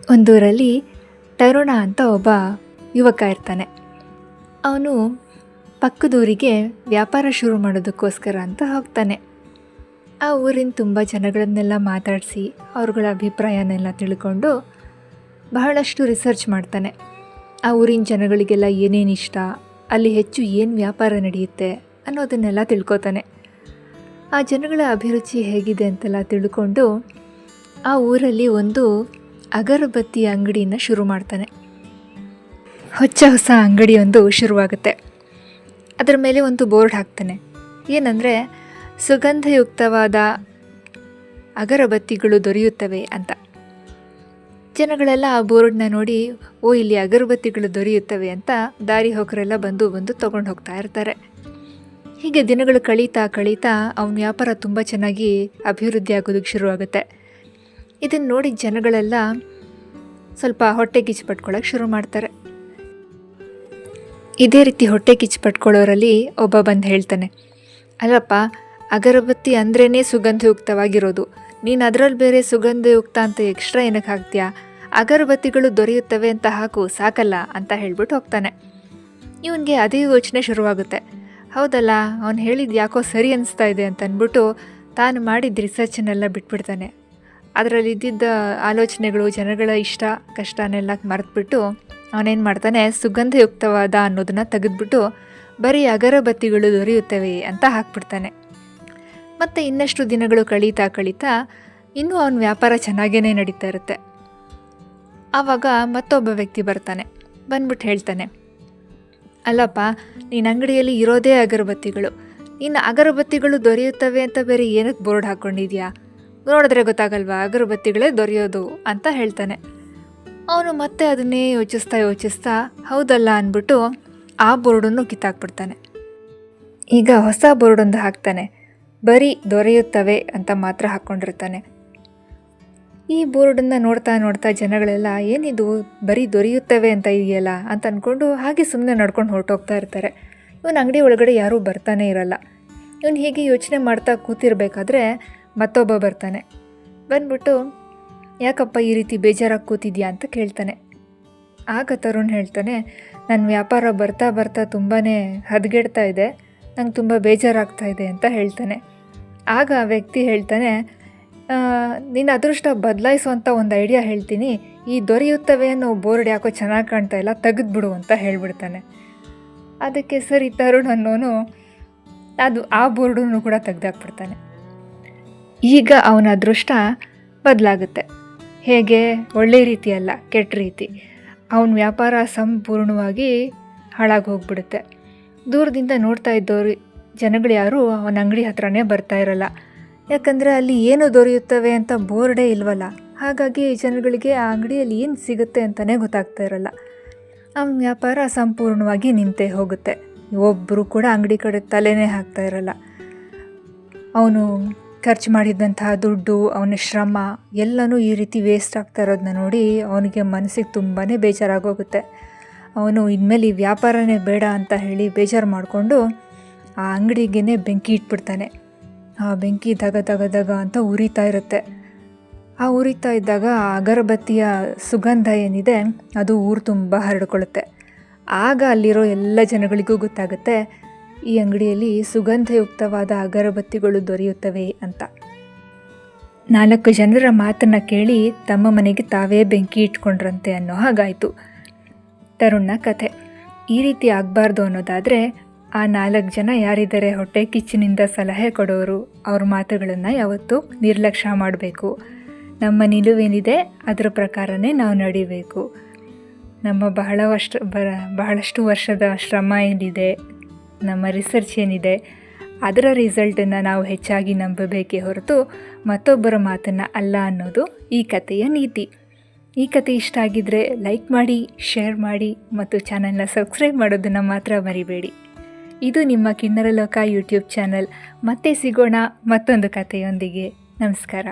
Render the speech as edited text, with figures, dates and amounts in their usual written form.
ಒಂದೂರಲ್ಲಿ ತರುಣ ಅಂತ ಒಬ್ಬ ಯುವಕ ಇರ್ತಾನೆ. ಅವನು ಪಕ್ಕದೂರಿಗೆ ವ್ಯಾಪಾರ ಶುರು ಮಾಡೋದಕ್ಕೋಸ್ಕರ ಅಂತ ಹೋಗ್ತಾನೆ. ಆ ಊರಿನ ತುಂಬ ಜನಗಳನ್ನೆಲ್ಲ ಮಾತಾಡಿಸಿ ಅವ್ರುಗಳ ಅಭಿಪ್ರಾಯನೆಲ್ಲ ತಿಳ್ಕೊಂಡು ಬಹಳಷ್ಟು ರಿಸರ್ಚ್ ಮಾಡ್ತಾನೆ. ಆ ಊರಿನ ಜನಗಳಿಗೆಲ್ಲ ಏನೇನು ಇಷ್ಟ, ಅಲ್ಲಿ ಹೆಚ್ಚು ಏನು ವ್ಯಾಪಾರ ನಡೆಯುತ್ತೆ ಅನ್ನೋದನ್ನೆಲ್ಲ ತಿಳ್ಕೊತಾನೆ. ಆ ಜನಗಳ ಅಭಿರುಚಿ ಹೇಗಿದೆ ಅಂತೆಲ್ಲ ತಿಳ್ಕೊಂಡು ಆ ಊರಲ್ಲಿ ಒಂದು ಅಗರಬತ್ತಿ ಅಂಗಡಿನ ಶುರು ಮಾಡ್ತಾನೆ. ಹೊಸ ಅಂಗಡಿಯೊಂದು ಶುರುವಾಗುತ್ತೆ. ಅದರ ಮೇಲೆ ಒಂದು ಬೋರ್ಡ್ ಹಾಕ್ತಾನೆ. ಏನಂದರೆ ಸುಗಂಧಯುಕ್ತವಾದ ಅಗರಬತ್ತಿಗಳು ದೊರೆಯುತ್ತವೆ ಅಂತ. ಜನಗಳೆಲ್ಲ ಆ ಬೋರ್ಡ್ನ ನೋಡಿ, ಓ ಇಲ್ಲಿ ಅಗರಬತ್ತಿಗಳು ದೊರೆಯುತ್ತವೆ ಅಂತ ದಾರಿ ಹೋಕರೆಲ್ಲ ಬಂದು ತೊಗೊಂಡು ಹೋಗ್ತಾ ಇರ್ತಾರೆ. ಹೀಗೆ ದಿನಗಳು ಕಳೀತಾ ಅವನ ವ್ಯಾಪಾರ ತುಂಬ ಚೆನ್ನಾಗಿ ಅಭಿವೃದ್ಧಿ ಆಗೋದಕ್ಕೆ ಶುರುವಾಗುತ್ತೆ. ಇದನ್ನು ನೋಡಿ ಜನಗಳೆಲ್ಲ ಸ್ವಲ್ಪ ಹೊಟ್ಟೆ ಕಿಚ್ಚು ಪಟ್ಕೊಳ್ಳೋಕೆ ಶುರು ಮಾಡ್ತಾರೆ. ಇದೇ ರೀತಿ ಹೊಟ್ಟೆ ಕಿಚ್ಚು ಪಟ್ಕೊಳ್ಳೋರಲ್ಲಿ ಒಬ್ಬ ಬಂದು ಹೇಳ್ತಾನೆ, ಅಲ್ಲಪ್ಪ ಅಗರಬತ್ತಿ ಅಂದ್ರೇ ಸುಗಂಧಯುಕ್ತವಾಗಿರೋದು, ನೀನು ಅದರಲ್ಲಿ ಬೇರೆ ಸುಗಂಧಯುಕ್ತ ಅಂತ ಎಕ್ಸ್ಟ್ರಾ ಏನಕ್ಕೆ ಹಾಕ್ತೀಯಾ, ಅಗರಬತ್ತಿಗಳು ದೊರೆಯುತ್ತವೆ ಅಂತ ಹಾಕು ಸಾಕಲ್ಲ ಅಂತ ಹೇಳ್ಬಿಟ್ಟು ಹೋಗ್ತಾನೆ. ಇವನಿಗೆ ಅದೇ ಯೋಚನೆ ಶುರುವಾಗುತ್ತೆ. ಹೌದಲ್ಲ, ಅವನು ಹೇಳಿದ್ದು ಯಾಕೋ ಸರಿ ಅನಿಸ್ತಾ ಇದೆ ಅಂತ ಅಂದ್ಬಿಟ್ಟು ತಾನು ಮಾಡಿದ ರಿಸರ್ಚನ್ನೆಲ್ಲ ಬಿಟ್ಬಿಡ್ತಾನೆ. ಅದರಲ್ಲಿ ಇದ್ದಿದ್ದ ಆಲೋಚನೆಗಳು, ಜನಗಳ ಇಷ್ಟ ಕಷ್ಟನೆಲ್ಲ ಮರೆತುಬಿಟ್ಟು ಅವನೇನು ಮಾಡ್ತಾನೆ, ಸುಗಂಧಯುಕ್ತವಾದ ಅನ್ನೋದನ್ನು ತೆಗೆದುಬಿಟ್ಟು ಬರೀ ಅಗರಬತ್ತಿಗಳು ದೊರೆಯುತ್ತವೆ ಅಂತ ಹಾಕ್ಬಿಡ್ತಾನೆ. ಮತ್ತು ಇನ್ನಷ್ಟು ದಿನಗಳು ಕಳೀತಾ ಇನ್ನೂ ಅವನ ವ್ಯಾಪಾರ ಚೆನ್ನಾಗೇ ನಡೀತಾ ಇರುತ್ತೆ. ಆವಾಗ ಮತ್ತೊಬ್ಬ ವ್ಯಕ್ತಿ ಬರ್ತಾನೆ. ಬಂದ್ಬಿಟ್ಟು ಹೇಳ್ತಾನೆ, ಅಲ್ಲಪ್ಪ ನೀನು ಅಂಗಡಿಯಲ್ಲಿ ಇರೋದೇ ಅಗರಬತ್ತಿಗಳು, ನೀನು ಅಗರಬತ್ತಿಗಳು ದೊರೆಯುತ್ತವೆ ಅಂತ ಬೇರೆ ಏನಕ್ಕೆ ಬೋರ್ಡ್ ಹಾಕ್ಕೊಂಡಿದ್ಯಾ, ನೋಡಿದ್ರೆ ಗೊತ್ತಾಗಲ್ವಾ ಅಗರಬತ್ತಿಗಳೇ ದೊರೆಯೋದು ಅಂತ ಹೇಳ್ತಾನೆ. ಅವನು ಮತ್ತೆ ಅದನ್ನೇ ಯೋಚಿಸ್ತಾ ಹೌದಲ್ಲ ಅಂದ್ಬಿಟ್ಟು ಆ ಬೋರ್ಡನ್ನು ಕಿತ್ತಾಕ್ಬಿಡ್ತಾನೆ. ಈಗ ಹೊಸ ಬೋರ್ಡೊಂದು ಹಾಕ್ತಾನೆ. ಬರೀ ದೊರೆಯುತ್ತವೆ ಅಂತ ಮಾತ್ರ ಹಾಕ್ಕೊಂಡಿರ್ತಾನೆ. ಈ ಬೋರ್ಡನ್ನು ನೋಡ್ತಾ ಜನಗಳೆಲ್ಲ ಏನಿದು ಬರೀ ದೊರೆಯುತ್ತವೆ ಅಂತ ಇದೆಯಲ್ಲ ಅಂತ ಅಂದ್ಕೊಂಡು ಹಾಗೆ ಸುಮ್ಮನೆ ನಡ್ಕೊಂಡು ಹೊರಟೋಗ್ತಾ ಇರ್ತಾರೆ. ಇವನು ಅಂಗಡಿ ಒಳಗಡೆ ಯಾರೂ ಬರ್ತಾನೆ ಇರಲ್ಲ. ಇವನು ಹೀಗೆ ಯೋಚನೆ ಮಾಡ್ತಾ ಕೂತಿರ್ಬೇಕಾದ್ರೆ ಮತ್ತೊಬ್ಬ ಬರ್ತಾನೆ. ಬಂದ್ಬಿಟ್ಟು ಯಾಕಪ್ಪ ಈ ರೀತಿ ಬೇಜಾರಾಗಿ ಕೂತಿದ್ಯಾ ಅಂತ ಕೇಳ್ತಾನೆ. ಆಗ ತರುಣ್ ಹೇಳ್ತಾನೆ, ನನ್ನ ವ್ಯಾಪಾರ ಬರ್ತಾ ತುಂಬಾ ಹದಗೆಡ್ತಾ ಇದೆ, ನಂಗೆ ತುಂಬ ಬೇಜಾರಾಗ್ತಾ ಇದೆ ಅಂತ ಹೇಳ್ತಾನೆ. ಆಗ ಆ ವ್ಯಕ್ತಿ ಹೇಳ್ತಾನೆ, ನಿನ್ನ ಅದೃಷ್ಟ ಬದಲಾಯಿಸುವಂಥ ಒಂದು ಐಡಿಯಾ ಹೇಳ್ತೀನಿ, ಈ ದೊರೆಯುತ್ತವೆ ಅನ್ನೋ ಬೋರ್ಡ್ ಯಾಕೋ ಚೆನ್ನಾಗಿ ಕಾಣ್ತಾ ಇಲ್ಲ, ತೆಗೆದ್ಬಿಡು ಅಂತ ಹೇಳ್ಬಿಡ್ತಾನೆ. ಅದಕ್ಕೆ ಸರಿ ತರುಣ್ ಅನ್ನೋನು ಆ ಬೋರ್ಡನ್ನು ಕೂಡ ತೆಗೆದಾಕ್ಬಿಡ್ತಾನೆ. ಈಗ ಅವನ ಅದೃಷ್ಟ ಬದಲಾಗುತ್ತೆ. ಹೇಗೆ? ಒಳ್ಳೆ ರೀತಿ ಅಲ್ಲ, ಕೆಟ್ಟ ರೀತಿ. ಅವನ ವ್ಯಾಪಾರ ಸಂಪೂರ್ಣವಾಗಿ ಹಾಳಾಗಿ ಹೋಗ್ಬಿಡುತ್ತೆ. ದೂರದಿಂದ ನೋಡ್ತಾ ಇದ್ದವರು ಜನಗಳು ಯಾರೂ ಅವನ ಅಂಗಡಿ ಹತ್ರನೇ ಬರ್ತಾ ಇರಲ್ಲ. ಯಾಕಂದರೆ ಅಲ್ಲಿ ಏನು ದೊರೆಯುತ್ತವೆ ಅಂತ ಬೋರ್ಡೇ ಇಲ್ವಲ್ಲ. ಹಾಗಾಗಿ ಜನಗಳಿಗೆ ಆ ಅಂಗಡಿಯಲ್ಲಿ ಏನು ಸಿಗುತ್ತೆ ಅಂತಲೇ ಗೊತ್ತಾಗ್ತಾ ಇರಲ್ಲ. ಅವನ ವ್ಯಾಪಾರ ಸಂಪೂರ್ಣವಾಗಿ ನಿಂತೇ ಹೋಗುತ್ತೆ. ಒಬ್ಬರು ಕೂಡ ಅಂಗಡಿ ಕಡೆ ತಲೆನೇ ಹಾಕ್ತಾ ಇರಲ್ಲ. ಅವನು ಖರ್ಚು ಮಾಡಿದಂತಹ ದುಡ್ಡು, ಅವನ ಶ್ರಮ ಎಲ್ಲನೂ ಈ ರೀತಿ ವೇಸ್ಟ್ ಆಗ್ತಾ ಇರೋದನ್ನ ನೋಡಿ ಅವನಿಗೆ ಮನಸ್ಸಿಗೆ ತುಂಬಾ ಬೇಜಾರಾಗೋಗುತ್ತೆ. ಅವನು ಇನ್ಮೇಲೆ ಈ ವ್ಯಾಪಾರನೇ ಬೇಡ ಅಂತ ಹೇಳಿ ಬೇಜಾರು ಮಾಡಿಕೊಂಡು ಆ ಅಂಗಡಿಗೇ ಬೆಂಕಿ ಇಟ್ಬಿಡ್ತಾನೆ. ಆ ಬೆಂಕಿ ದಗ ಅಂತ ಉರಿತಾ ಇರುತ್ತೆ. ಆ ಉರಿತಾ ಇದ್ದಾಗ ಆ ಅಗರಬತ್ತಿಯ ಸುಗಂಧ ಏನಿದೆ ಅದು ಊರು ತುಂಬ ಹರಡ್ಕೊಳ್ಳುತ್ತೆ. ಆಗ ಅಲ್ಲಿರೋ ಎಲ್ಲ ಜನಗಳಿಗೂ ಗೊತ್ತಾಗುತ್ತೆ ಈ ಅಂಗಡಿಯಲ್ಲಿ ಸುಗಂಧಯುಕ್ತವಾದ ಅಗರಬತ್ತಿಗಳು ದೊರೆಯುತ್ತವೆ ಅಂತ. 4 ಜನರ ಮಾತನ್ನು ಕೇಳಿ ತಮ್ಮ ಮನೆಗೆ ತಾವೇ ಬೆಂಕಿ ಇಟ್ಕೊಂಡ್ರಂತೆ ಅನ್ನೋ ಹಾಗಾಯಿತು ತರುಣ್ನ ಕಥೆ. ಈ ರೀತಿ ಆಗಬಾರ್ದು ಅನ್ನೋದಾದರೆ ಆ 4 ಜನ ಯಾರಿದ್ದಾರೆ ಹೊಟ್ಟೆ ಕಿಚ್ಚಿನಿಂದ ಸಲಹೆ ಕೊಡೋರು, ಅವ್ರ ಮಾತುಗಳನ್ನು ಯಾವತ್ತೂ ನಿರ್ಲಕ್ಷ್ಯ ಮಾಡಬೇಕು. ನಮ್ಮ ನಿಲುವೇನಿದೆ ಅದರ ಪ್ರಕಾರನೇ ನಾವು ನಡಿಬೇಕು. ನಮ್ಮ ಬಹಳಷ್ಟು ವರ್ಷದ ಶ್ರಮ ಏನಿದೆ, ನಮ್ಮ ರಿಸರ್ಚ್ ಏನಿದೆ, ಅದರ ರಿಸಲ್ಟನ್ನು ನಾವು ಹೆಚ್ಚಾಗಿ ನಂಬಬೇಕೇ ಹೊರತು ಮತ್ತೊಬ್ಬರ ಮಾತನ್ನು ಅಲ್ಲ ಅನ್ನೋದು ಈ ಕಥೆಯ ನೀತಿ. ಈ ಕಥೆ ಇಷ್ಟ ಆಗಿದ್ದರೆ ಲೈಕ್ ಮಾಡಿ, ಶೇರ್ ಮಾಡಿ ಮತ್ತು ಚಾನಲ್ನ ಸಬ್ಸ್ಕ್ರೈಬ್ ಮಾಡೋದನ್ನು ಮಾತ್ರ ಮರಿಬೇಡಿ. ಇದು ನಿಮ್ಮ ಕಿನ್ನರ ಲೋಕ ಯೂಟ್ಯೂಬ್ ಚಾನಲ್. ಮತ್ತೆ ಸಿಗೋಣ ಮತ್ತೊಂದು ಕಥೆಯೊಂದಿಗೆ. ನಮಸ್ಕಾರ.